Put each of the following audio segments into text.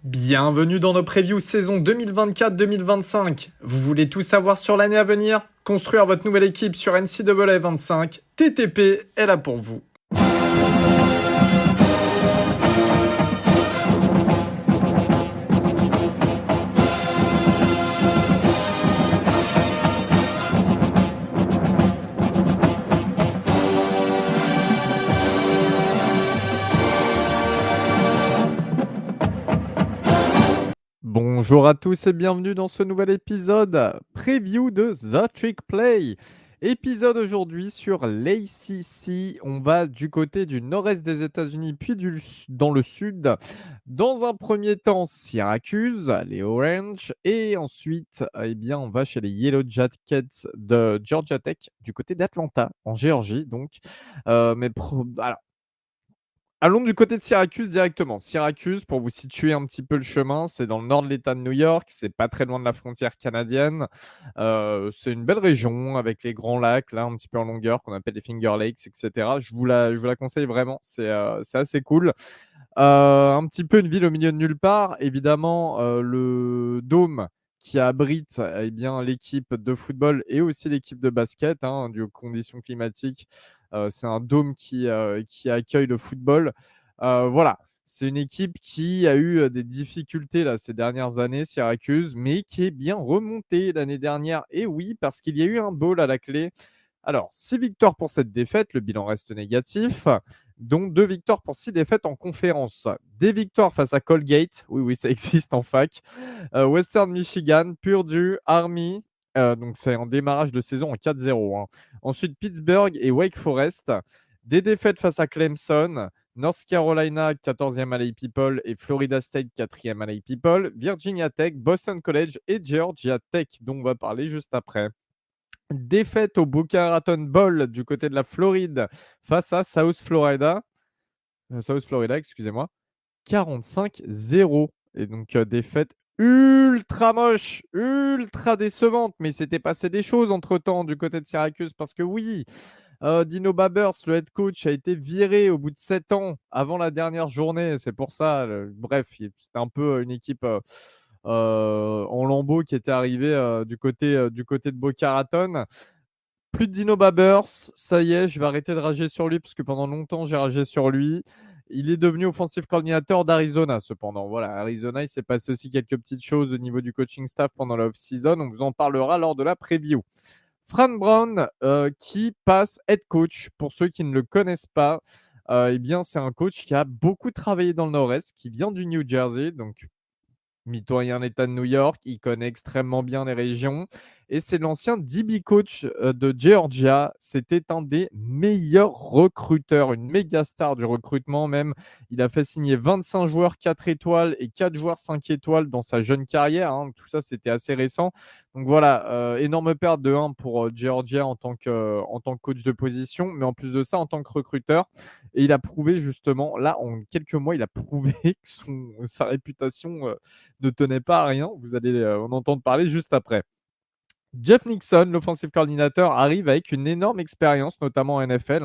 Bienvenue dans nos previews saison 2024-2025. Vous voulez tout savoir sur l'année à venir? Construire votre nouvelle équipe sur NCAA 25, TTP est là pour vous. Bonjour à tous et bienvenue dans ce nouvel épisode preview de The Trick Play. Épisode aujourd'hui sur l'ACC. On va du côté du nord-est des États-Unis puis dans le sud. Dans un premier temps, Syracuse, les Orange, et ensuite, on va chez les Yellow Jackets de Georgia Tech du côté d'Atlanta, en Géorgie. Donc, alors, allons du côté de Syracuse directement. Syracuse, pour vous situer un petit peu le chemin, c'est dans le nord de l'État de New York, c'est pas très loin de la frontière canadienne. C'est une belle région avec les grands lacs, là, un petit peu en longueur, qu'on appelle les Finger Lakes, etc. Je vous la conseille vraiment, c'est assez cool. Un petit peu une ville au milieu de nulle part. Évidemment, le dôme qui abrite l'équipe de football et aussi l'équipe de basket, dû aux conditions climatiques. C'est un dôme qui accueille le football. Voilà, c'est une équipe qui a eu des difficultés là, ces dernières années, Syracuse, mais qui est bien remontée l'année dernière. Et oui, parce qu'il y a eu un bowl à la clé. Alors, 6 victoires pour cette défaite, le bilan reste négatif, dont 2 victoires pour 6 défaites en conférence. Des victoires face à Colgate, oui, oui, ça existe en fac, Western Michigan, Purdue, Army, donc c'est un démarrage de saison en 4-0. Ensuite, Pittsburgh et Wake Forest. Des défaites face à Clemson, North Carolina, 14e à l'A People, et Florida State, 4e à l'A People, Virginia Tech, Boston College et Georgia Tech, dont on va parler juste après. Défaite au Boca Raton Bowl du côté de la Floride face à South Florida, excusez-moi, 45-0. Et donc, défaite ultra moche, ultra décevante. Mais il s'était passé des choses entre-temps du côté de Syracuse parce que oui, Dino Babers, le head coach, a été viré au bout de 7 ans avant la dernière journée. C'est pour ça, bref, c'était un peu une équipe en lambeaux qui était arrivée du côté de Boca Raton. Plus de Dino Babers, ça y est, je vais arrêter de rager sur lui parce que pendant longtemps j'ai ragé sur lui. Il est devenu offensive coordinateur d'Arizona, cependant. Voilà, Arizona, il s'est passé aussi quelques petites choses au niveau du coaching staff pendant la off-season. On vous en parlera lors de la preview. Fran Brown, qui passe head coach. Pour ceux qui ne le connaissent pas, c'est un coach qui a beaucoup travaillé dans le Nord-Est, qui vient du New Jersey, donc mitoyen l'État de New York, il connaît extrêmement bien les régions et c'est l'ancien DB coach de Georgia. C'était un des meilleurs recruteurs, une méga star du recrutement même. Il a fait signer 25 joueurs 4 étoiles et 4 joueurs 5 étoiles dans sa jeune carrière. Tout ça, c'était assez récent. Donc voilà, énorme perte de 1 pour Georgia en tant que coach de position, mais en plus de ça, en tant que recruteur. Et il a prouvé justement, là, en quelques mois, il a prouvé que sa réputation ne tenait pas à rien. Vous allez en entendre parler juste après. Jeff Nixon, l'offensive coordinateur, arrive avec une énorme expérience, notamment en NFL.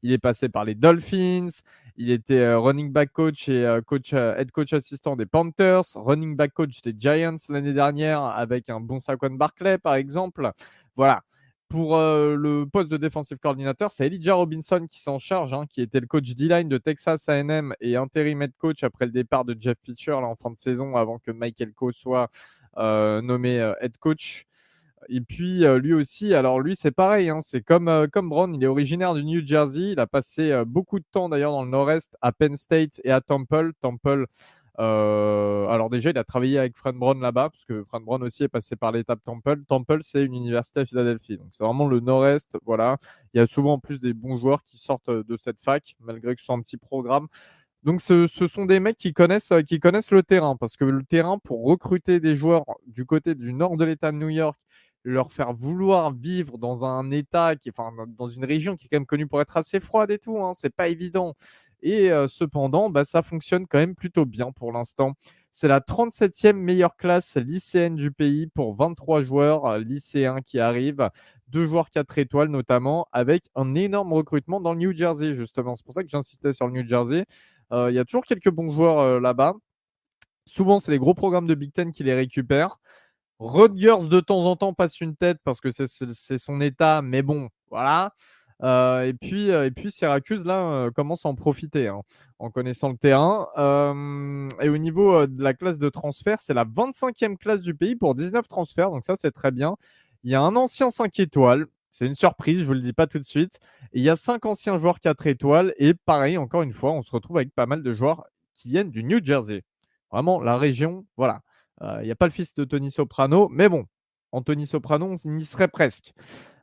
Il est passé par les Dolphins, il était running back coach et head coach assistant des Panthers, running back coach des Giants l'année dernière avec un bon Saquon Barkley, par exemple. Voilà. Pour le poste de defensive coordinateur, c'est Elijah Robinson qui s'en charge, qui était le coach D-line de Texas A&M et intérim head coach après le départ de Jeff Fisher là, en fin de saison avant que Mike Elko soit nommé head coach. Et puis lui aussi, alors lui c'est pareil, c'est comme Brown, il est originaire du New Jersey, il a passé beaucoup de temps d'ailleurs dans le nord-est, à Penn State et à Temple. Alors déjà il a travaillé avec Fran Brown là-bas, parce que Fran Brown aussi est passé par l'étape Temple. Temple c'est une université à Philadelphie, donc c'est vraiment le nord-est, voilà. Il y a souvent en plus des bons joueurs qui sortent de cette fac, malgré que ce soit un petit programme. Donc, ce sont des mecs qui connaissent le terrain, parce que le terrain, pour recruter des joueurs du côté du nord de l'État de New York, leur faire vouloir vivre dans un État dans une région qui est quand même connue pour être assez froide et tout, c'est pas évident. Et cependant, ça fonctionne quand même plutôt bien pour l'instant. C'est la 37e meilleure classe lycéenne du pays pour 23 joueurs lycéens qui arrivent, 2 joueurs 4 étoiles notamment, avec un énorme recrutement dans le New Jersey, justement. C'est pour ça que j'insistais sur le New Jersey. Il y a toujours quelques bons joueurs là-bas. Souvent, c'est les gros programmes de Big Ten qui les récupèrent. Rutgers, de temps en temps, passe une tête parce que c'est son état, mais bon, voilà. Et puis Syracuse, là, commence à en profiter, hein, en connaissant le terrain. Et au niveau de la classe de transfert, c'est la 25e classe du pays pour 19 transferts, donc ça, c'est très bien. Il y a un ancien 5 étoiles, c'est une surprise, je vous le dis pas tout de suite. Et il y a 5 anciens joueurs 4 étoiles, et pareil, encore une fois, on se retrouve avec pas mal de joueurs qui viennent du New Jersey. Vraiment, la région, voilà. Il n'y a pas le fils de Tony Soprano, mais bon, Anthony Soprano, on y serait presque.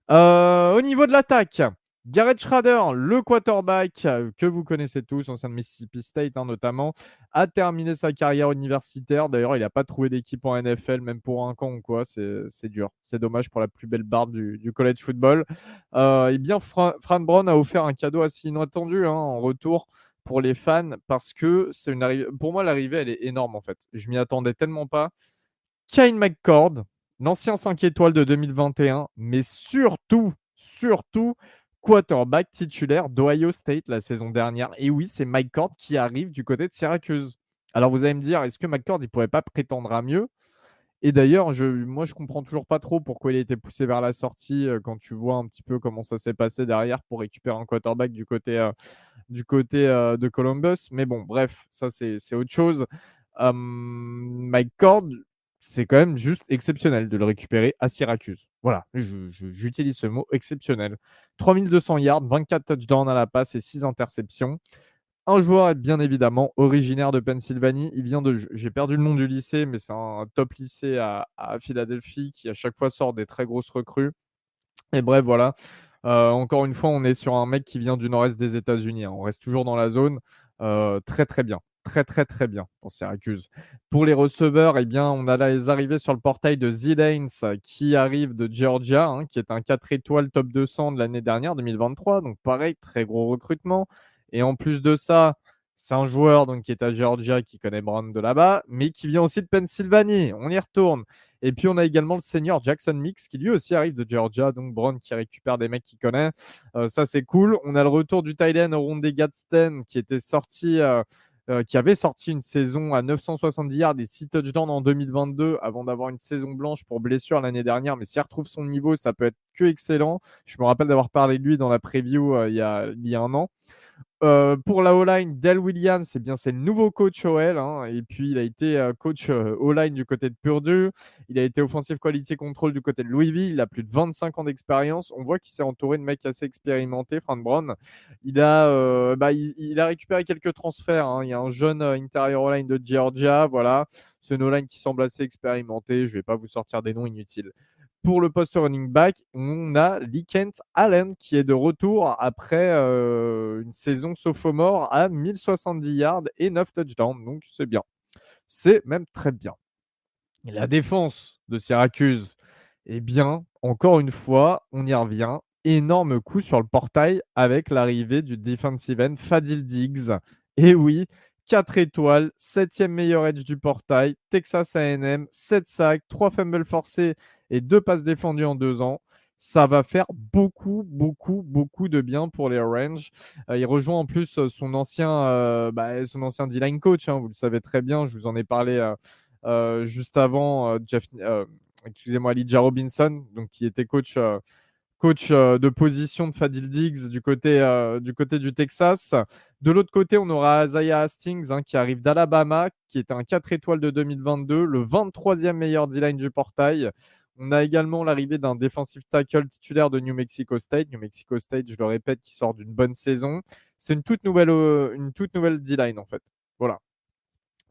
Au niveau de l'attaque, Garrett Schrader, le quarterback que vous connaissez tous, ancien de Mississippi State notamment, a terminé sa carrière universitaire. D'ailleurs, il n'a pas trouvé d'équipe en NFL, même pour un camp ou quoi. C'est dur. C'est dommage pour la plus belle barbe du college football. Et bien, Fran Brown a offert un cadeau assez inattendu, en retour pour les fans, parce que c'est une arrivée. Pour moi, l'arrivée, elle est énorme en fait. Je m'y attendais tellement pas. Kyle McCord, l'ancien 5 étoiles de 2021, mais surtout, quarterback titulaire d'Ohio State la saison dernière. Et oui, c'est McCord qui arrive du côté de Syracuse. Alors vous allez me dire, est-ce que McCord ne pourrait pas prétendre à mieux? Et d'ailleurs, moi, je comprends toujours pas trop pourquoi il a été poussé vers la sortie quand tu vois un petit peu comment ça s'est passé derrière pour récupérer un quarterback du côté de Columbus. Mais bon, bref, ça, c'est autre chose. Mike Cord, c'est quand même juste exceptionnel de le récupérer à Syracuse. Voilà, j'utilise ce mot exceptionnel. 3200 yards, 24 touchdowns à la passe et 6 interceptions. Un joueur est bien évidemment originaire de Pennsylvanie. Il vient de, j'ai perdu le nom du lycée, mais c'est un top lycée à Philadelphie qui à chaque fois sort des très grosses recrues. Et bref, voilà. Encore une fois, on est sur un mec qui vient du nord-est des États-Unis. On reste toujours dans la zone. Très, très bien. Très, très, très bien pour Syracuse. Pour les receveurs, eh bien, on a les arrivées sur le portail de Zidanes qui arrive de Georgia, qui est un 4 étoiles top 200 de l'année dernière, 2023. Donc, pareil, très gros recrutement. Et en plus de ça, c'est un joueur qui est à Georgia, qui connaît Brown de là-bas, mais qui vient aussi de Pennsylvanie. On y retourne. Et puis, on a également le senior Jackson Mix qui lui aussi arrive de Georgia. Donc, Brown qui récupère des mecs qu'il connaît. Ça, c'est cool. On a le retour du tight end Rondé Gadsden qui était sorti. Qui avait sorti une saison à 970 yards et 6 touchdowns en 2022 avant d'avoir une saison blanche pour blessure l'année dernière. Mais s'il retrouve son niveau, ça peut être que excellent. Je me rappelle d'avoir parlé de lui dans la preview il y a un an. Pour la O-line, Dale Williams, eh bien, c'est le nouveau coach OL. Et puis, il a été coach O-line du côté de Purdue. Il a été offensive quality control du côté de Louisville. Il a plus de 25 ans d'expérience. On voit qu'il s'est entouré de mecs assez expérimentés, Frank Brown. Il a récupéré quelques transferts. Il y a un jeune intérieur O-line de Georgia. Voilà. C'est une O-line qui semble assez expérimentée. Je ne vais pas vous sortir des noms inutiles. Pour le poste running back, on a Lee Kent Allen qui est de retour après une saison sophomore à 1070 yards et 9 touchdowns. Donc, c'est bien. C'est même très bien. Et la défense de Syracuse, eh bien, encore une fois, on y revient. Énorme coup sur le portail avec l'arrivée du defensive end Fadil Diggs. Et oui, 4 étoiles, 7e meilleur edge du portail, Texas A&M, 7 sacs, 3 fumbles forcés et 2 passes défendues en 2 ans. Ça va faire beaucoup, beaucoup, beaucoup de bien pour les Orange. Il rejoint en plus son ancien D-line coach. Vous le savez très bien, je vous en ai parlé juste avant, Elijah Robinson, donc qui était coach de position de Fadil Diggs du côté du Texas. De l'autre côté, on aura Isaiah Hastings qui arrive d'Alabama, qui était un 4 étoiles de 2022, le 23e meilleur D-line du portail. On a également l'arrivée d'un defensive tackle titulaire de New Mexico State. New Mexico State, je le répète, qui sort d'une bonne saison. C'est une toute nouvelle D-line en fait. Voilà.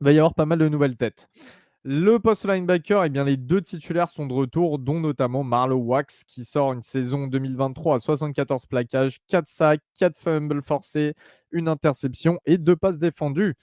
Il va y avoir pas mal de nouvelles têtes. Le post linebacker, eh bien, les 2 titulaires sont de retour, dont notamment Marlowe Wax qui sort une saison 2023 à 74 plaquages, 4 sacs, 4 fumbles forcés, une interception et 2 passes défendues.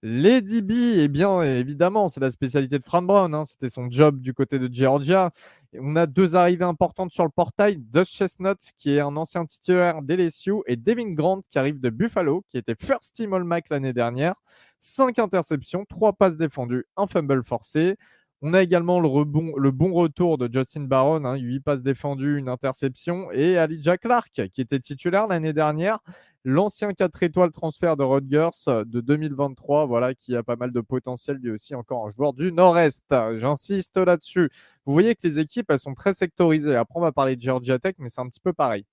Les DB, eh bien, évidemment, c'est la spécialité de Fran Brown. C'était son job du côté de Georgia. Et on a 2 arrivées importantes sur le portail. Dust Chestnut, qui est un ancien titulaire d'LSU, et Devin Grant, qui arrive de Buffalo, qui était first team All-MAC l'année dernière. 5 interceptions, 3 passes défendues, un fumble forcé. On a également le bon retour de Justin Barron, 8 passes défendues, une interception, et Elijah Clark, qui était titulaire l'année dernière, L'ancien 4 étoiles transfert de Rutgers de 2023, voilà, qui a pas mal de potentiel, lui aussi encore un joueur du Nord-Est. J'insiste là-dessus. Vous voyez que les équipes, elles sont très sectorisées. Après, on va parler de Georgia Tech, mais c'est un petit peu pareil.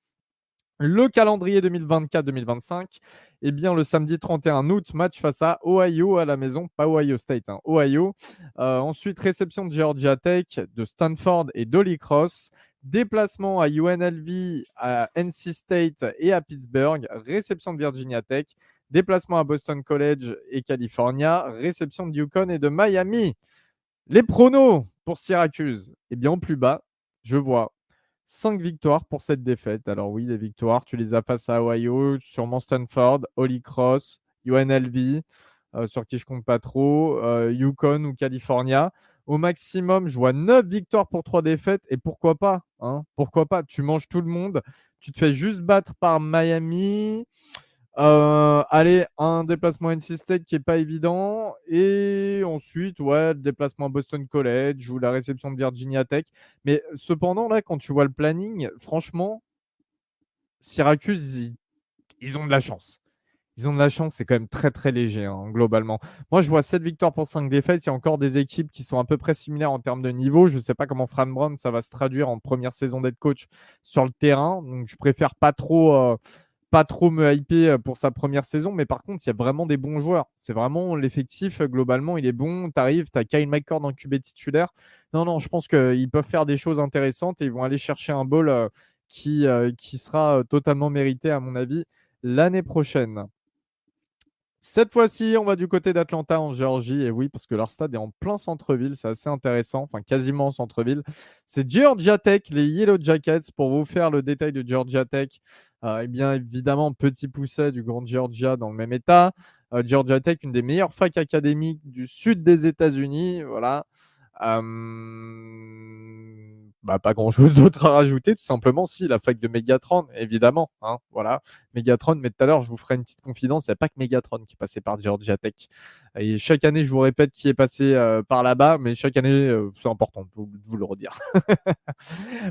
Le calendrier 2024-2025, eh bien, le samedi 31 août, match face à Ohio à la maison, pas Ohio State, hein, Ohio. Ensuite, réception de Georgia Tech, de Stanford et d'Holy Cross. Déplacement à UNLV, à NC State et à Pittsburgh. Réception de Virginia Tech. Déplacement à Boston College et California. Réception de Yukon et de Miami. Les pronos pour Syracuse, eh bien, en plus bas, je vois 5 victoires pour cette défaite. Alors oui, les victoires, tu les as face à Ohio, sûrement Stanford, Holy Cross, UNLV, sur qui je compte pas trop, Yukon ou California. Au maximum, je vois 9 victoires pour 3 défaites. Et pourquoi pas, hein, pourquoi pas? Tu manges tout le monde. Tu te fais juste battre par Miami. Allez, un déplacement NC State qui est pas évident. Et ensuite, ouais, le déplacement à Boston College ou la réception de Virginia Tech. Mais cependant, là, quand tu vois le planning, franchement, Syracuse, ils ont de la chance. Ils ont de la chance, c'est quand même très très léger, hein, globalement. Moi, je vois 7 victoires pour 5 défaites. Il y a encore des équipes qui sont à peu près similaires en termes de niveau. Je ne sais pas comment Fran Brown, ça va se traduire en première saison d'être coach sur le terrain. Donc, je préfère pas trop me hyper pour sa première saison, mais par contre, il y a vraiment des bons joueurs. C'est vraiment l'effectif, globalement, il est bon. Tu arrives, tu as Kyle McCord en QB titulaire. Non, non, je pense qu'ils peuvent faire des choses intéressantes et ils vont aller chercher un bowl qui sera totalement mérité, à mon avis, l'année prochaine. Cette fois-ci, on va du côté d'Atlanta en Géorgie. Et oui, parce que leur stade est en plein centre-ville. C'est assez intéressant. Enfin, quasiment en centre-ville. C'est Georgia Tech, les Yellow Jackets. Pour vous faire le détail de Georgia Tech, eh bien, évidemment, petit pousset du Grand Georgia dans le même état. Georgia Tech, une des meilleures facs académiques du sud des États-Unis. Voilà. Pas grand-chose d'autre à rajouter, tout simplement. Si, la fac de Megatron, évidemment. Hein, voilà. Megatron, mais tout à l'heure, je vous ferai une petite confidence. Il n'y a pas que Megatron qui est passé par Georgia Tech. Et chaque année, je vous répète qui est passé par là-bas, mais chaque année, c'est important de vous le redire.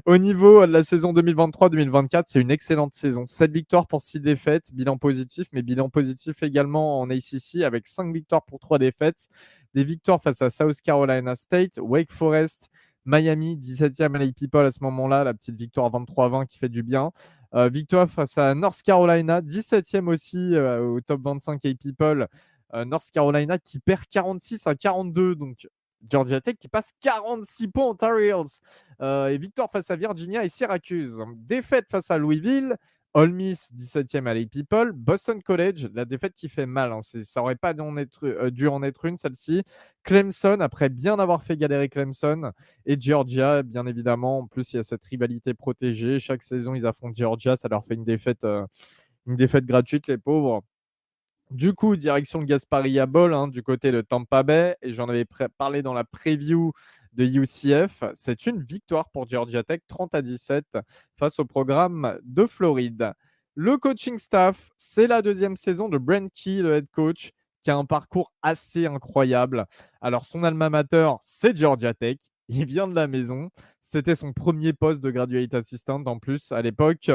Au niveau de la saison 2023-2024, c'est une excellente saison. 7 victoires pour 6 défaites, bilan positif, mais bilan positif également en ACC avec 5 victoires pour 3 défaites. Des victoires face à South Carolina State, Wake Forest, Miami, 17e à People à ce moment-là, la petite victoire 23-20 qui fait du bien. Victoire face à North Carolina, 17e aussi au top 25 A People. North Carolina qui perd 46-42. Donc Georgia Tech qui passe 46 points aux Tar Heels. Et victoire face à Virginia et Syracuse. Défaite face à Louisville. Ole Miss, 17e à les People. Boston College, la défaite qui fait mal. Hein. Ça n'aurait pas dû en être une, celle-ci. Clemson, après bien avoir fait galérer Clemson. Et Georgia, bien évidemment. En plus, il y a cette rivalité protégée. Chaque saison, ils affrontent Georgia. Ça leur fait une défaite gratuite, les pauvres. Du coup, direction le Gasparilla Bowl du côté de Tampa Bay. Et j'en avais parlé dans la preview de UCF. C'est une victoire pour Georgia Tech, 30-17 face au programme de Floride. Le coaching staff, c'est la deuxième saison de Brent Key, le head coach, qui a un parcours assez incroyable. Alors, son alma mater, c'est Georgia Tech. Il vient de la maison. C'était son premier poste de graduate assistant en plus à l'époque.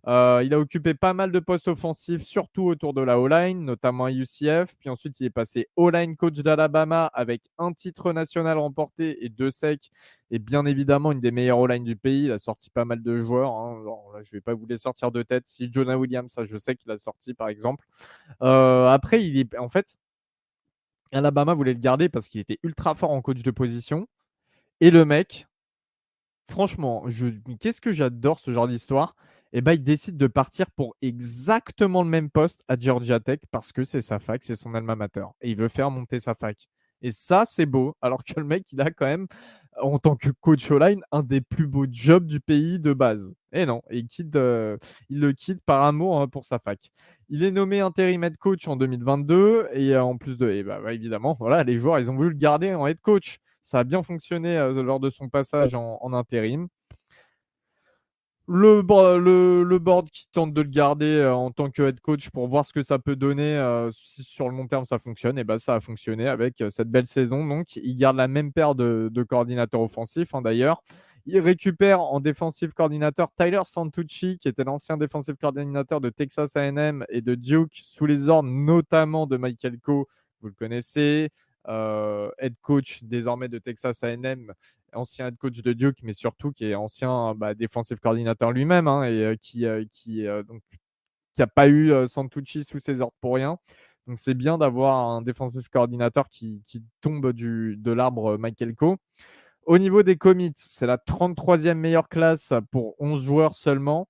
Il a occupé pas mal de postes offensifs, surtout autour de la O-line, notamment à UCF. Puis ensuite, il est passé O-line coach d'Alabama avec un titre national remporté et 2 secs. Et bien évidemment, une des meilleures O-line du pays. Il a sorti pas mal de joueurs. Hein. Alors, là, je ne vais pas vous les sortir de tête. Si Jonah Williams, ça, je sais qu'il a sorti, par exemple. Après, en fait, Alabama voulait le garder parce qu'il était ultra fort en coach de position. Et le mec, franchement, qu'est-ce que j'adore ce genre d'histoire. Et ben, il décide de partir pour exactement le même poste à Georgia Tech parce que c'est sa fac, c'est son alma mater. Et il veut faire monter sa fac. Et ça, c'est beau. Alors que le mec, il a quand même, en tant que coach online, un des plus beaux jobs du pays de base. Et non, il le quitte par amour pour sa fac. Il est nommé intérim head coach en 2022. Et en plus de, évidemment, voilà, les joueurs, ils ont voulu le garder en head coach. Ça a bien fonctionné lors de son passage en intérim. Le board qui tente de le garder en tant que head coach pour voir ce que ça peut donner si sur le long terme ça fonctionne. Et ben ça a fonctionné avec cette belle saison. Donc, il garde la même paire de coordinateurs offensifs d'ailleurs. Il récupère en defensive coordinator Tyler Santucci, qui était l'ancien defensive coordinator de Texas A&M et de Duke, sous les ordres notamment de Mike Elko, vous le connaissez, head coach désormais de Texas A&M, ancien head coach de Duke, mais surtout qui est ancien defensive coordinator lui-même, hein, et donc qui n'a pas eu Santucci sous ses ordres pour rien. Donc c'est bien d'avoir un defensive coordinator qui tombe de l'arbre Mike Elko. Au niveau des commits, c'est la 33e meilleure classe pour 11 joueurs seulement.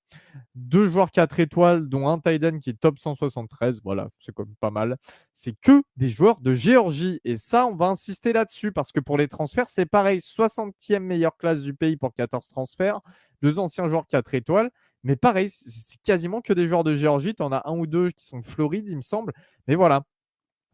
2 joueurs 4 étoiles, dont un tight end qui est top 173. Voilà, c'est quand même pas mal. C'est que des joueurs de Géorgie. Et ça, on va insister là-dessus parce que pour les transferts, c'est pareil. 60e meilleure classe du pays pour 14 transferts. 2 anciens joueurs 4 étoiles. Mais pareil, c'est quasiment que des joueurs de Géorgie. Tu en as un ou deux qui sont de Floride, il me semble. Mais voilà,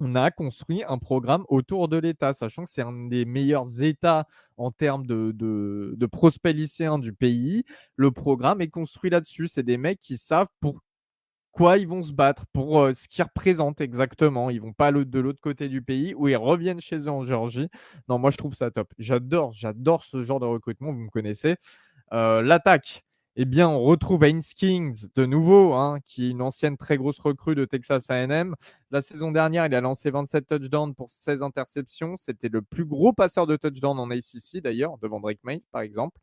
on a construit un programme autour de l'État, sachant que c'est un des meilleurs États en termes de prospects lycéens du pays. Le programme est construit là-dessus. C'est des mecs qui savent pourquoi ils vont se battre, pour ce qu'ils représentent exactement. Ils vont pas de l'autre côté du pays ou ils reviennent chez eux en Géorgie. Non, moi je trouve ça top. J'adore ce genre de recrutement, vous me connaissez. L'attaque, eh bien, on retrouve Haynes Kings de nouveau, hein, qui est une ancienne très grosse recrue de Texas A&M. La saison dernière, il a lancé 27 touchdowns pour 16 interceptions. C'était le plus gros passeur de touchdowns en ACC d'ailleurs, devant Drake May par exemple.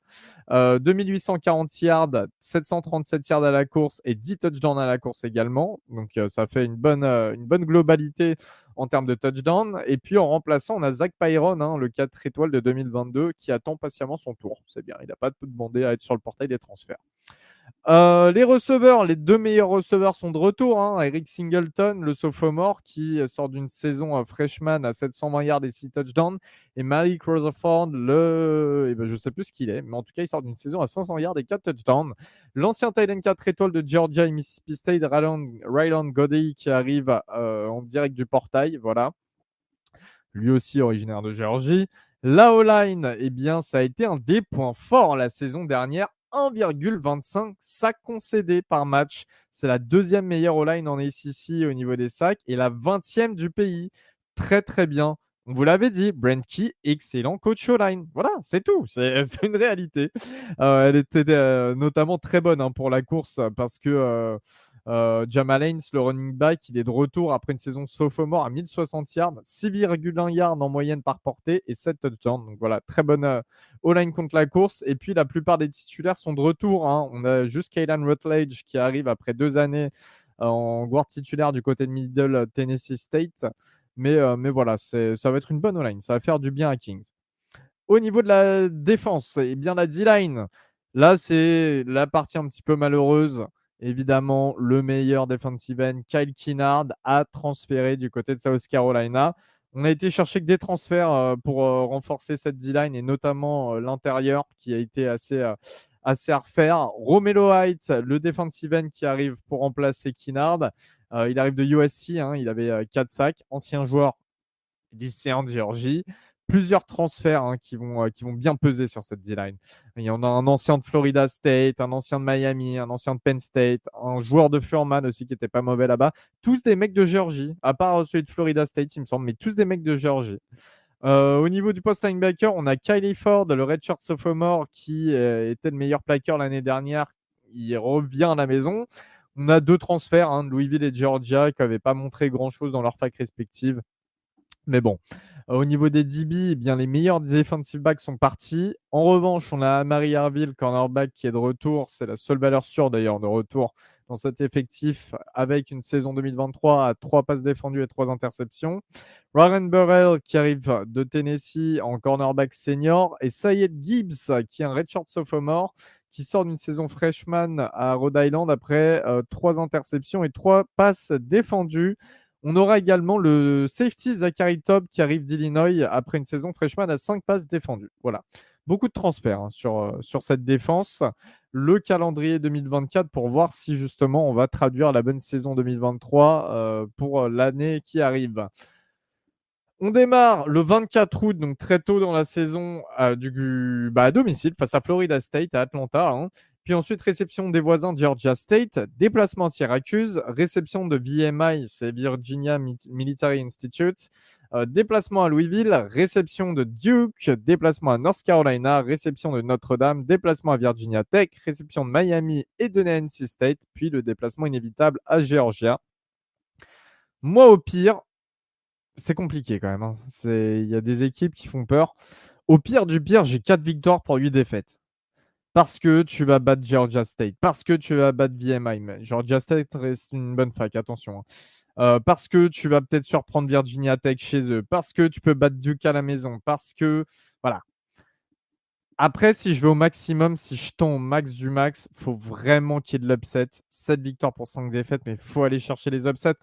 2840 yards, 737 yards à la course et 10 touchdowns à la course également. Donc ça fait une bonne globalité en termes de touchdown. Et puis en remplaçant, on a Zach Pyron, hein, le 4 étoiles de 2022, qui attend patiemment son tour. C'est bien, il n'a pas demandé à être sur le portail des transferts. Les receveurs, les 2 meilleurs receveurs sont de retour, hein. Eric Singleton, le sophomore, qui sort d'une saison freshman à 720 yards et 6 touchdowns. Et Malik Rutherford, je ne sais plus ce qu'il est, mais en tout cas, il sort d'une saison à 500 yards et 4 touchdowns. L'ancien tight end 4 étoiles de Georgia et Mississippi State, Ryland Goddey, qui arrive en direct du portail. Voilà. Lui aussi originaire de Géorgie. La O-line, eh bien, ça a été un des points forts la saison dernière. 1,25 sacs concédés par match. C'est la 2e meilleure O-line en ACC au niveau des sacs et la 20e du pays. Très, très bien. On vous l'avait dit, Brent Key, excellent coach O-line. Voilà, c'est tout. C'est une réalité. Elle était notamment très bonne, hein, pour la course parce que Jamal Haynes, le running back, il est de retour après une saison sophomore à 1060 yards, 6,1 yards en moyenne par portée et 7 touchdowns. Donc voilà, très bonne O-line contre la course. Et puis la plupart des titulaires sont de retour, hein. On a juste Kaylan Rutledge qui arrive après 2 années en guard titulaire du côté de Middle Tennessee State. Mais voilà, ça va être une bonne O-line. Ça va faire du bien à Kings. Au niveau de la défense, eh bien la D-line, là c'est la partie un petit peu malheureuse. Évidemment, le meilleur defensive end, Kyle Kinnard, a transféré du côté de South Carolina. On a été chercher que des transferts pour renforcer cette D-line et notamment l'intérieur qui a été assez à refaire. Romelo Heights, le defensive end qui arrive pour remplacer Kinnard. Il arrive de USC, hein, il avait 4 sacs, ancien joueur lycéen de Géorgie. Plusieurs transferts, hein, qui vont bien peser sur cette D-line. Il y en a un ancien de Florida State, un ancien de Miami, un ancien de Penn State, un joueur de Furman aussi qui était pas mauvais là-bas. Tous des mecs de Géorgie, à part celui de Florida State, il me semble, mais tous des mecs de Géorgie. Au niveau du post linebacker, on a Kylie Ford, le redshirt sophomore, qui était le meilleur plaqueur l'année dernière. Il revient à la maison. On a 2 transferts, hein, de Louisville et de Georgia, qui n'avaient pas montré grand-chose dans leurs facs respectives. Mais bon, au niveau des DB, eh bien, les meilleurs defensive backs sont partis. En revanche, on a Amari Harville, cornerback, qui est de retour. C'est la seule valeur sûre d'ailleurs de retour dans cet effectif avec une saison 2023 à 3 passes défendues et 3 interceptions. Warren Burrell qui arrive de Tennessee en cornerback senior et Syed Gibbs qui est un redshirt sophomore qui sort d'une saison freshman à Rhode Island après 3 interceptions et 3 passes défendues. On aura également le safety Zachary Tobb qui arrive d'Illinois après une saison freshman à 5 passes défendues. Voilà. Beaucoup de transferts, hein, sur cette défense. Le calendrier 2024 pour voir si justement on va traduire la bonne saison 2023 pour l'année qui arrive. On démarre le 24 août, donc très tôt dans la saison, à domicile face à Florida State à Atlanta, hein. Puis ensuite, réception des voisins Georgia State, déplacement à Syracuse, réception de VMI, c'est Virginia Military Institute, déplacement à Louisville, réception de Duke, déplacement à North Carolina, réception de Notre-Dame, déplacement à Virginia Tech, réception de Miami et de NC State, puis le déplacement inévitable à Georgia. Moi, au pire, c'est compliqué quand même, hein. Il y a des équipes qui font peur. Au pire du pire, j'ai 4 victoires pour 8 défaites. Parce que tu vas battre Georgia State, parce que tu vas battre VMI. Mais Georgia State reste une bonne fac, attention, hein. Parce que tu vas peut-être surprendre Virginia Tech chez eux, parce que tu peux battre Duke à la maison, parce que. Voilà. Après, si je vais au maximum, si je tends au max du max, il faut vraiment qu'il y ait de l'upset. 7 victoires pour 5 défaites, mais il faut aller chercher les upsets.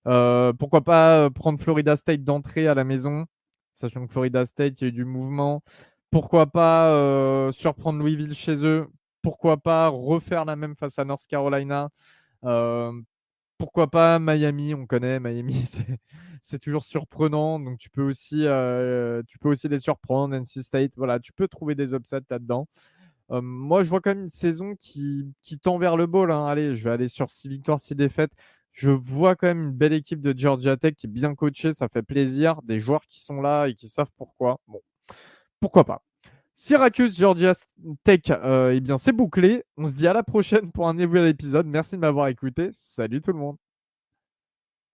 Pourquoi pas prendre Florida State d'entrée à la maison, sachant que Florida State, il y a eu du mouvement. Pourquoi pas surprendre Louisville chez eux. Pourquoi pas refaire la même face à North Carolina. Euh, Pourquoi pas Miami, on connaît Miami, c'est toujours surprenant, donc tu peux aussi les surprendre. NC State, voilà, tu peux trouver des upsets là-dedans. Moi, je vois quand même une saison qui tend vers le bowl, hein. Allez, je vais aller sur 6 victoires, 6 défaites. Je vois quand même une belle équipe de Georgia Tech qui est bien coachée, ça fait plaisir. Des joueurs qui sont là et qui savent pourquoi. Bon, pourquoi pas. Syracuse, Georgia Tech, eh bien, c'est bouclé. On se dit à la prochaine pour un nouvel épisode. Merci de m'avoir écouté. Salut tout le monde.